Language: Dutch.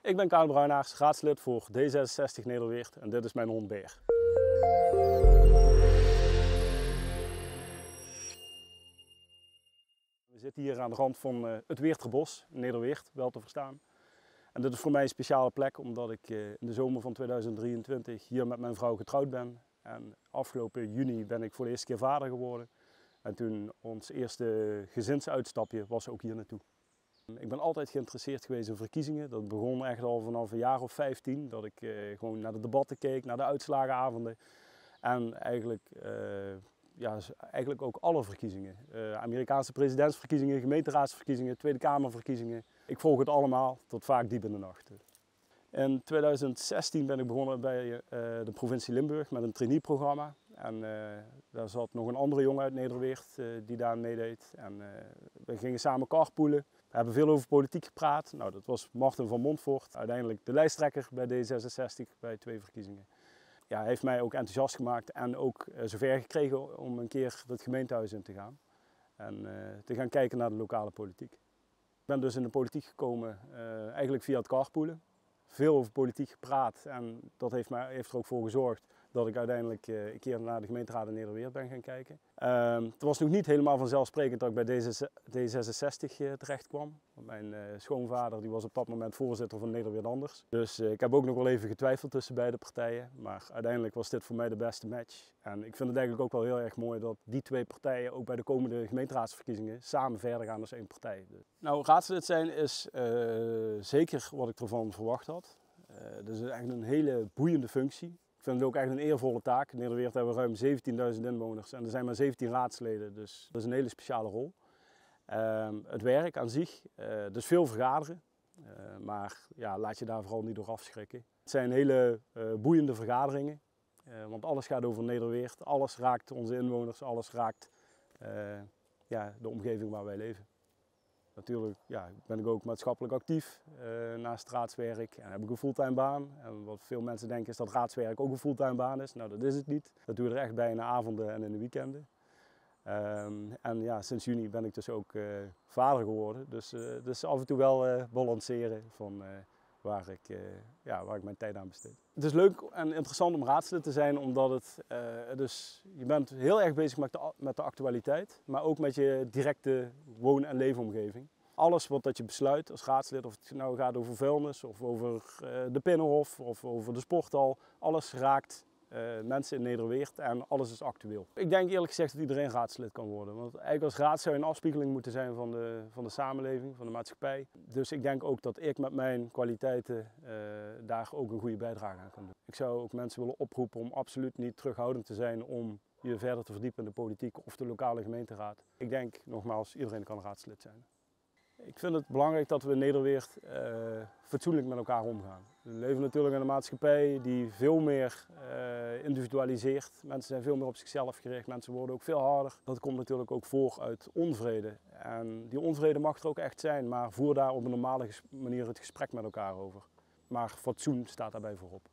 Ik ben Karel Bruinaars, raadslid voor D66 Nederweert en dit is mijn hond Beer. We zitten hier aan de rand van het Weerterbos, in Nederweert, wel te verstaan. En dit is voor mij een speciale plek omdat ik in de zomer van 2023 hier met mijn vrouw getrouwd ben. En afgelopen juni ben ik voor de eerste keer vader geworden. En toen ons eerste gezinsuitstapje was ook hier naartoe. Ik ben altijd geïnteresseerd geweest in verkiezingen. Dat begon echt al vanaf een jaar of 15. Dat ik gewoon naar de debatten keek, naar de uitslagenavonden. En eigenlijk ook alle verkiezingen. Amerikaanse presidentsverkiezingen, gemeenteraadsverkiezingen, Tweede Kamerverkiezingen. Ik volg het allemaal tot vaak diep in de nacht. In 2016 ben ik begonnen bij de provincie Limburg met een traineeprogramma. En daar zat nog een andere jongen uit Nederweert die daar meedeed. En we gingen samen carpoolen. We hebben veel over politiek gepraat. Nou, dat was Martin van Montfort, uiteindelijk de lijsttrekker bij D66 bij 2 verkiezingen. Ja, hij heeft mij ook enthousiast gemaakt en ook zover gekregen om een keer het gemeentehuis in te gaan. En te gaan kijken naar de lokale politiek. Ik ben dus in de politiek gekomen eigenlijk via het carpoolen. Veel over politiek gepraat en dat heeft er ook voor gezorgd dat ik uiteindelijk een keer naar de gemeenteraad in Nederweert ben gaan kijken. Het was nog niet helemaal vanzelfsprekend dat ik bij D66 terecht kwam. Want mijn schoonvader die was op dat moment voorzitter van Nederweert-Anders. Dus ik heb ook nog wel even getwijfeld tussen beide partijen. Maar uiteindelijk was dit voor mij de beste match. En ik vind het eigenlijk ook wel heel erg mooi dat die 2 partijen ook bij de komende gemeenteraadsverkiezingen samen verder gaan als 1 partij. Nou, raadslid zijn is zeker wat ik ervan verwacht had. Het is echt een hele boeiende functie. Ik vind het ook echt een eervolle taak. In Nederweert hebben we ruim 17.000 inwoners en er zijn maar 17 raadsleden, dus dat is een hele speciale rol. Het werk aan zich, dus veel vergaderen, maar ja, laat je daar vooral niet door afschrikken. Het zijn hele boeiende vergaderingen, want alles gaat over Nederweert, alles raakt onze inwoners, alles raakt de omgeving waar wij leven. Natuurlijk ben ik ook maatschappelijk actief naast raadswerk en heb ik een fulltime baan. En wat veel mensen denken is dat raadswerk ook een fulltime baan is. Nou, dat is het niet. Dat doe je er echt bij in de avonden en in de weekenden. En ja, sinds juni ben ik dus ook vader geworden. Dus af en toe wel balanceren van waar ik mijn tijd aan besteed. Het is leuk en interessant om raadslid te zijn omdat je bent heel erg bezig met de actualiteit, maar ook met je directe woon- en leefomgeving. Alles wat je besluit als raadslid, of het nou gaat over vuilnis of over de Pinnenhof of over de sporthal, alles raakt mensen in Nederweert en alles is actueel. Ik denk eerlijk gezegd dat iedereen raadslid kan worden. Want eigenlijk als raad zou je een afspiegeling moeten zijn van de samenleving, van de maatschappij. Dus ik denk ook dat ik met mijn kwaliteiten daar ook een goede bijdrage aan kan doen. Ik zou ook mensen willen oproepen om absoluut niet terughoudend te zijn om je verder te verdiepen in de politiek of de lokale gemeenteraad. Ik denk nogmaals, iedereen kan raadslid zijn. Ik vind het belangrijk dat we in Nederweert fatsoenlijk met elkaar omgaan. We leven natuurlijk in een maatschappij die veel meer individualiseert. Mensen zijn veel meer op zichzelf gericht, mensen worden ook veel harder. Dat komt natuurlijk ook voor uit onvrede. En die onvrede mag er ook echt zijn, maar voer daar op een normale manier het gesprek met elkaar over. Maar fatsoen staat daarbij voorop.